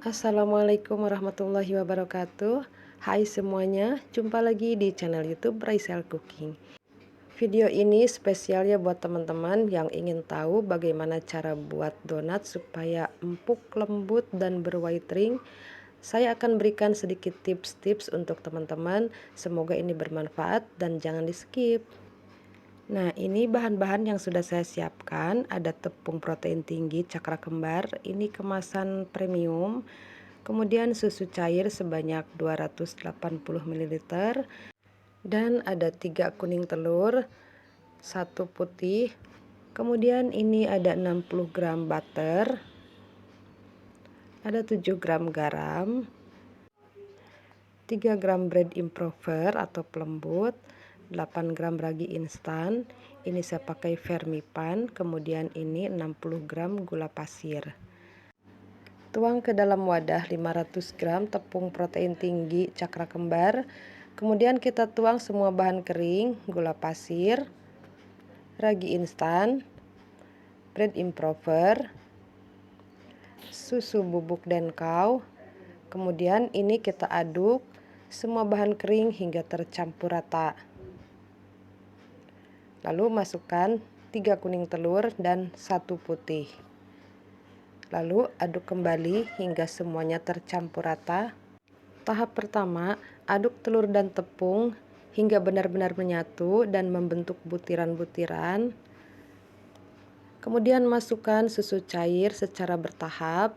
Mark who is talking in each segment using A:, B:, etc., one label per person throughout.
A: Assalamualaikum warahmatullahi wabarakatuh. Hai semuanya, jumpa lagi di channel YouTube Raisel Cooking. Video ini spesialnya buat teman-teman yang ingin tahu bagaimana cara buat donat supaya empuk, lembut, dan berwhite ring. Saya akan berikan sedikit tips-tips untuk teman-teman. Semoga ini bermanfaat dan jangan di skip. Nah, ini bahan-bahan yang sudah saya siapkan. Ada tepung protein tinggi cakra kembar, ini kemasan premium. Kemudian susu cair sebanyak 280 ml. Dan ada 3 kuning telur, 1 putih. Kemudian ini ada 60 gram butter. Ada 7 gram garam. 3 gram bread improver atau pelembut. 8 gram ragi instan, ini saya pakai Vermipan. Kemudian ini 60 gram gula pasir. Tuang ke dalam wadah 500 gram tepung protein tinggi cakra kembar. Kemudian kita tuang semua bahan kering, gula pasir, ragi instan, bread improver, susu bubuk denkau. Kemudian ini kita aduk semua bahan kering hingga tercampur rata. Lalu masukkan 3 kuning telur dan 1 putih. Lalu aduk kembali hingga semuanya tercampur rata. Tahap pertama, aduk telur dan tepung hingga benar-benar menyatu dan membentuk butiran-butiran. Kemudian masukkan susu cair secara bertahap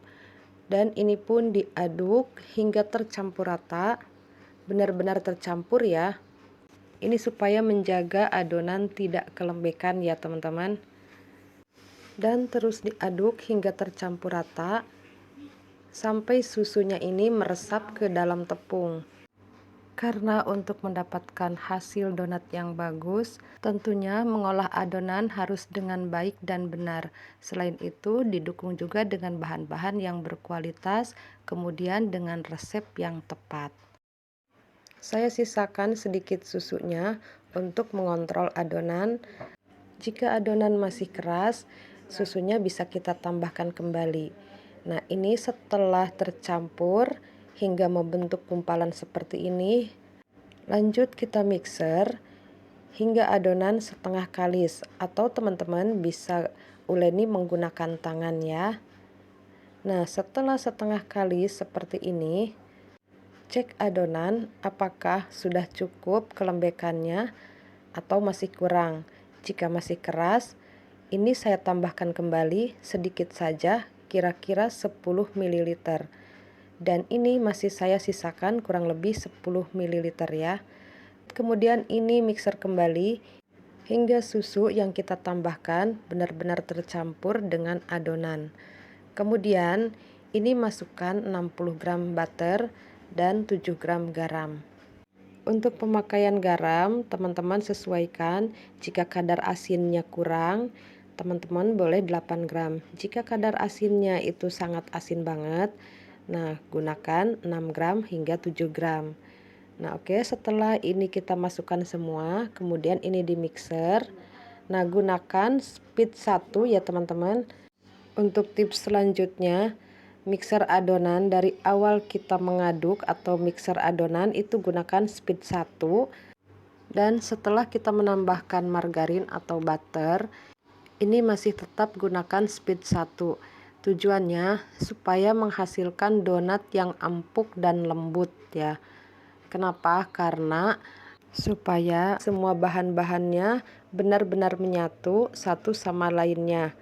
A: dan ini pun diaduk hingga tercampur rata. Benar-benar tercampur ya. Ini supaya menjaga adonan tidak kelembekan ya teman-teman. Dan terus diaduk hingga tercampur rata sampai susunya ini meresap ke dalam tepung. Karena untuk mendapatkan hasil donat yang bagus, tentunya mengolah adonan harus dengan baik dan benar. Selain itu didukung juga dengan bahan-bahan yang berkualitas, kemudian dengan resep yang tepat. Saya sisakan sedikit susunya untuk mengontrol adonan. Jika adonan masih keras, susunya bisa kita tambahkan kembali. Nah, ini setelah tercampur hingga membentuk gumpalan seperti ini, lanjut kita mixer hingga adonan setengah kalis, atau teman-teman bisa uleni menggunakan tangan ya. Nah, setelah setengah kalis seperti ini, cek adonan apakah sudah cukup kelembekannya atau masih kurang. Jika masih keras, ini saya tambahkan kembali sedikit saja, kira-kira 10 ml. Dan ini masih saya sisakan kurang lebih 10 ml ya. Kemudian ini mixer kembali hingga susu yang kita tambahkan benar-benar tercampur dengan adonan. Kemudian ini masukkan 60 gram butter dan 7 gram garam. Untuk pemakaian garam, teman-teman sesuaikan. Jika kadar asinnya kurang, teman-teman boleh 8 gram. Jika kadar asinnya itu sangat asin banget, nah gunakan 6 gram hingga 7 gram. Nah oke, setelah ini kita masukkan semua, kemudian ini di mixer. Nah gunakan speed 1 ya teman-teman. Untuk tips selanjutnya, mixer adonan dari awal kita mengaduk atau mixer adonan itu gunakan speed 1. Dan setelah kita menambahkan margarin atau butter, ini masih tetap gunakan speed 1. Tujuannya supaya menghasilkan donat yang empuk dan lembut ya. Kenapa? Karena supaya semua bahan-bahannya benar-benar menyatu satu sama lainnya,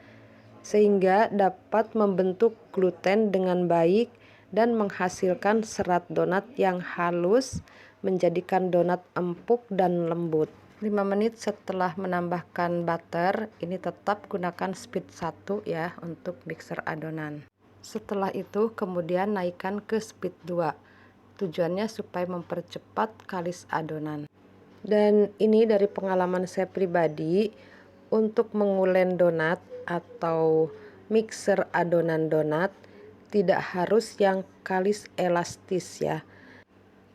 A: sehingga dapat membentuk gluten dengan baik dan menghasilkan serat donat yang halus, menjadikan donat empuk dan lembut. 5 menit setelah menambahkan butter, ini tetap gunakan speed 1 ya untuk mixer adonan. Setelah itu kemudian naikkan ke speed 2. Tujuannya supaya mempercepat kalis adonan. Dan ini dari pengalaman saya pribadi, untuk mengulen donat atau mixer adonan donat tidak harus yang kalis elastis ya.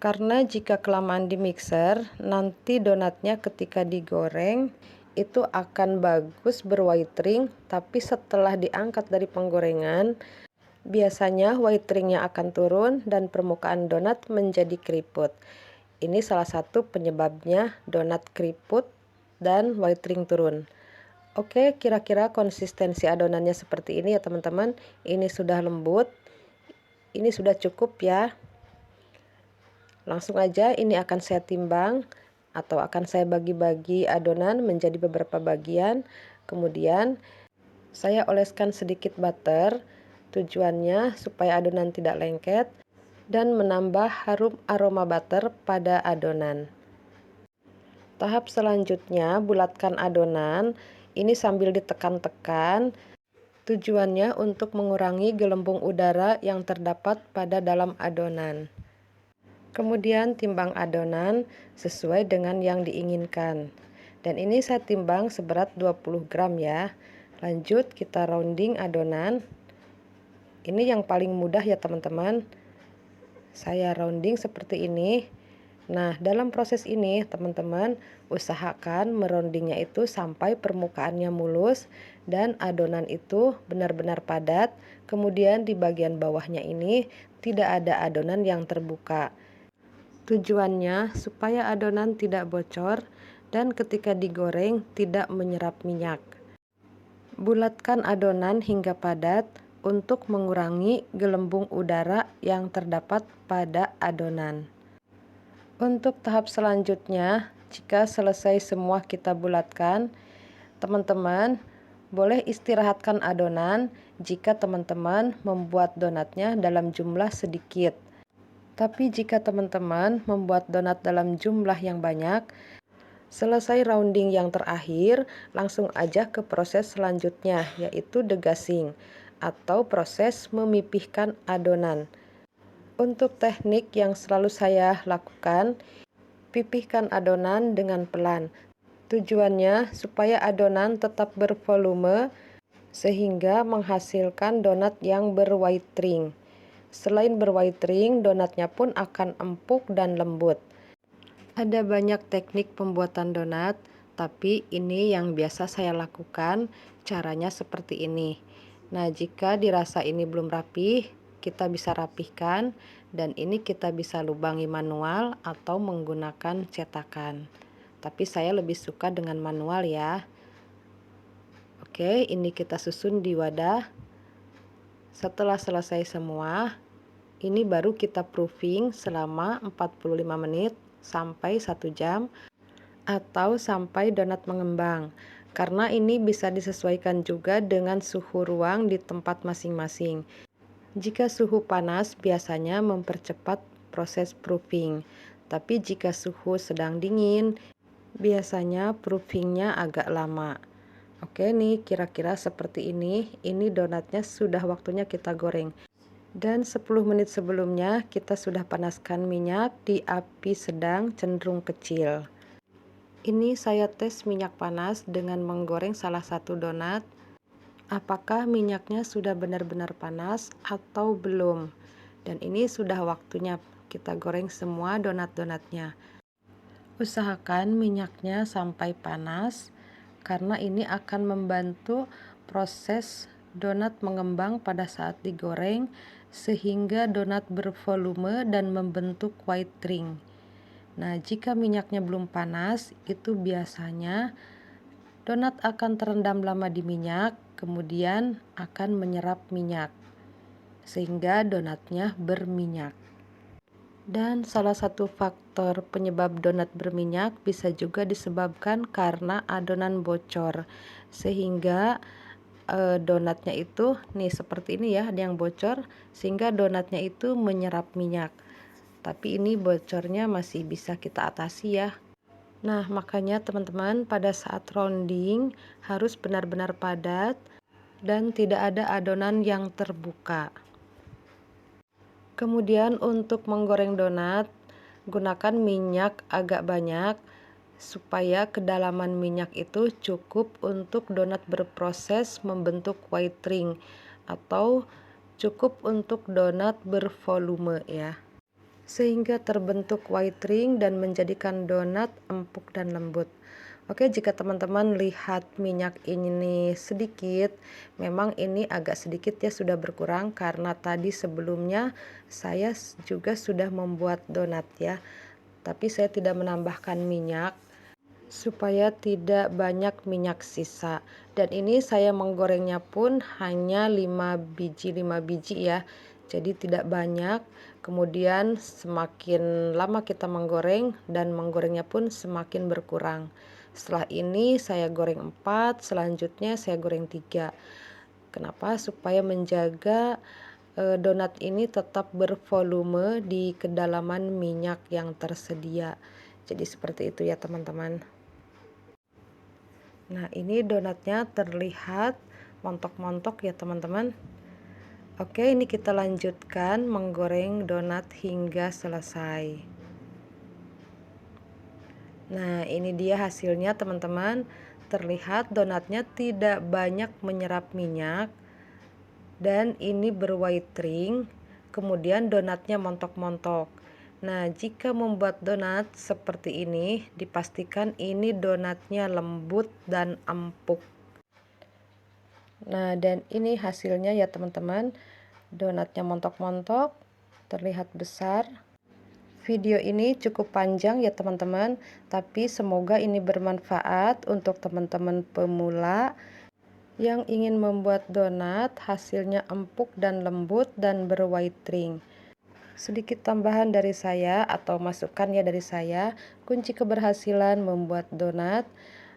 A: Karena jika kelamaan di mixer, nanti donatnya ketika digoreng itu akan bagus berwhite ring, tapi setelah diangkat dari penggorengan, biasanya white ringnya akan turun dan permukaan donat menjadi keriput. Ini salah satu penyebabnya donat keriput dan white ring turun. Oke, kira-kira konsistensi adonannya seperti ini ya teman-teman. Ini sudah lembut, ini sudah cukup ya. Langsung aja ini akan saya timbang atau akan saya bagi-bagi adonan menjadi beberapa bagian. Kemudian saya oleskan sedikit butter, tujuannya supaya adonan tidak lengket dan menambah harum aroma butter pada adonan. Tahap selanjutnya, bulatkan adonan. Ini sambil ditekan-tekan. Tujuannya untuk mengurangi gelembung udara yang terdapat pada dalam adonan. Kemudian timbang adonan sesuai dengan yang diinginkan. Dan ini saya timbang seberat 20 gram ya. Lanjut kita rounding adonan. Ini yang paling mudah ya teman-teman. Saya rounding seperti ini. Nah, dalam proses ini teman-teman usahakan meroundingnya itu sampai permukaannya mulus dan adonan itu benar-benar padat. Kemudian di bagian bawahnya ini tidak ada adonan yang terbuka. Tujuannya supaya adonan tidak bocor dan ketika digoreng tidak menyerap minyak. Bulatkan adonan hingga padat untuk mengurangi gelembung udara yang terdapat pada adonan. Untuk tahap selanjutnya, jika selesai semua kita bulatkan, teman-teman boleh istirahatkan adonan jika teman-teman membuat donatnya dalam jumlah sedikit. Tapi jika teman-teman membuat donat dalam jumlah yang banyak, selesai rounding yang terakhir, langsung aja ke proses selanjutnya, yaitu degazing atau proses memipihkan adonan. Untuk teknik yang selalu saya lakukan, pipihkan adonan dengan pelan. Tujuannya supaya adonan tetap bervolume sehingga menghasilkan donat yang berwhite ring. Selain berwhite ring, donatnya pun akan empuk dan lembut. Ada banyak teknik pembuatan donat, tapi ini yang biasa saya lakukan, caranya seperti ini. Nah, jika dirasa ini belum rapih, kita bisa rapihkan, dan ini kita bisa lubangi manual atau menggunakan cetakan. Tapi saya lebih suka dengan manual ya. Oke, ini kita susun di wadah. Setelah selesai semua, ini baru kita proofing selama 45 menit sampai 1 jam atau sampai donat mengembang. Karena ini bisa disesuaikan juga dengan suhu ruang di tempat masing-masing. Jika suhu panas biasanya mempercepat proses proofing, tapi jika suhu sedang dingin biasanya proofingnya agak lama. Oke nih, kira-kira seperti ini. Ini donatnya sudah waktunya kita goreng. Dan 10 menit sebelumnya kita sudah panaskan minyak di api sedang cenderung kecil. Ini saya tes minyak panas dengan menggoreng salah satu donat. Apakah minyaknya sudah benar-benar panas atau belum? Dan ini sudah waktunya kita goreng semua donat-donatnya. Usahakan minyaknya sampai panas karena ini akan membantu proses donat mengembang pada saat digoreng sehingga donat bervolume dan membentuk white ring. Nah, jika minyaknya belum panas, itu biasanya donat akan terendam lama di minyak, kemudian akan menyerap minyak, sehingga donatnya berminyak. Dan salah satu faktor penyebab donat berminyak bisa juga disebabkan karena adonan bocor, sehingga donatnya itu nih seperti ini ya, ada yang bocor sehingga donatnya itu menyerap minyak. Tapi ini bocornya masih bisa kita atasi ya. Nah, makanya teman-teman pada saat rounding harus benar-benar padat dan tidak ada adonan yang terbuka. Kemudian untuk menggoreng donat, gunakan minyak agak banyak supaya kedalaman minyak itu cukup untuk donat berproses membentuk white ring atau cukup untuk donat bervolume ya, sehingga terbentuk white ring dan menjadikan donat empuk dan lembut. Oke, jika teman-teman lihat minyak ini sedikit, memang ini agak sedikit ya sudah berkurang karena tadi sebelumnya saya juga sudah membuat donat ya. Tapi saya tidak menambahkan minyak supaya tidak banyak minyak sisa. Dan ini saya menggorengnya pun hanya 5 biji ya. Jadi tidak banyak. Kemudian semakin lama kita menggoreng dan menggorengnya pun semakin berkurang. Setelah ini saya goreng 4, selanjutnya saya goreng 3. Kenapa? Supaya menjaga donat ini tetap bervolume di kedalaman minyak yang tersedia. Jadi seperti itu ya teman-teman. Nah, ini donatnya terlihat montok-montok ya teman-teman. Oke, ini kita lanjutkan menggoreng donat hingga selesai. Nah, ini dia hasilnya teman-teman. Terlihat donatnya tidak banyak menyerap minyak dan ini berwhite ring. Kemudian donatnya montok-montok. Nah, jika membuat donat seperti ini, dipastikan ini donatnya lembut dan empuk. Nah, dan ini hasilnya ya teman-teman. Donatnya montok-montok, terlihat besar. Video ini cukup panjang ya teman-teman, tapi semoga ini bermanfaat untuk teman-teman pemula yang ingin membuat donat hasilnya empuk dan lembut dan berwhite ring. Sedikit tambahan dari saya atau masukan ya dari saya, kunci keberhasilan membuat donat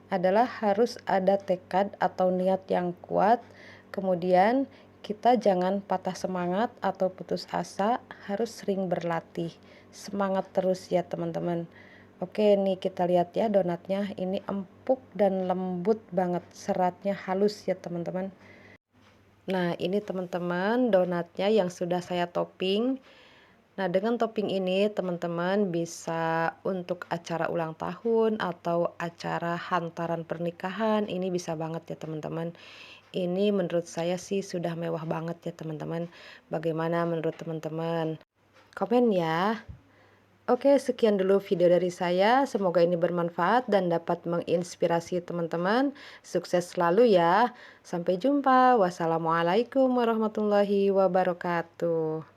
A: adalah harus ada tekad atau niat yang kuat. Kemudian kita jangan patah semangat atau putus asa, harus sering berlatih. Semangat terus ya teman-teman. Oke, nih kita lihat ya donatnya, ini empuk dan lembut banget, seratnya halus ya teman-teman. Nah, ini teman-teman donatnya yang sudah saya topping. Nah, dengan topping ini teman-teman bisa untuk acara ulang tahun atau acara hantaran pernikahan, ini bisa banget ya teman-teman. Ini menurut saya sih sudah mewah banget ya teman-teman. Bagaimana menurut teman-teman? Komen ya. Oke, sekian dulu video dari saya. Semoga ini bermanfaat dan dapat menginspirasi teman-teman. Sukses selalu ya. Sampai jumpa. Wassalamualaikum warahmatullahi wabarakatuh.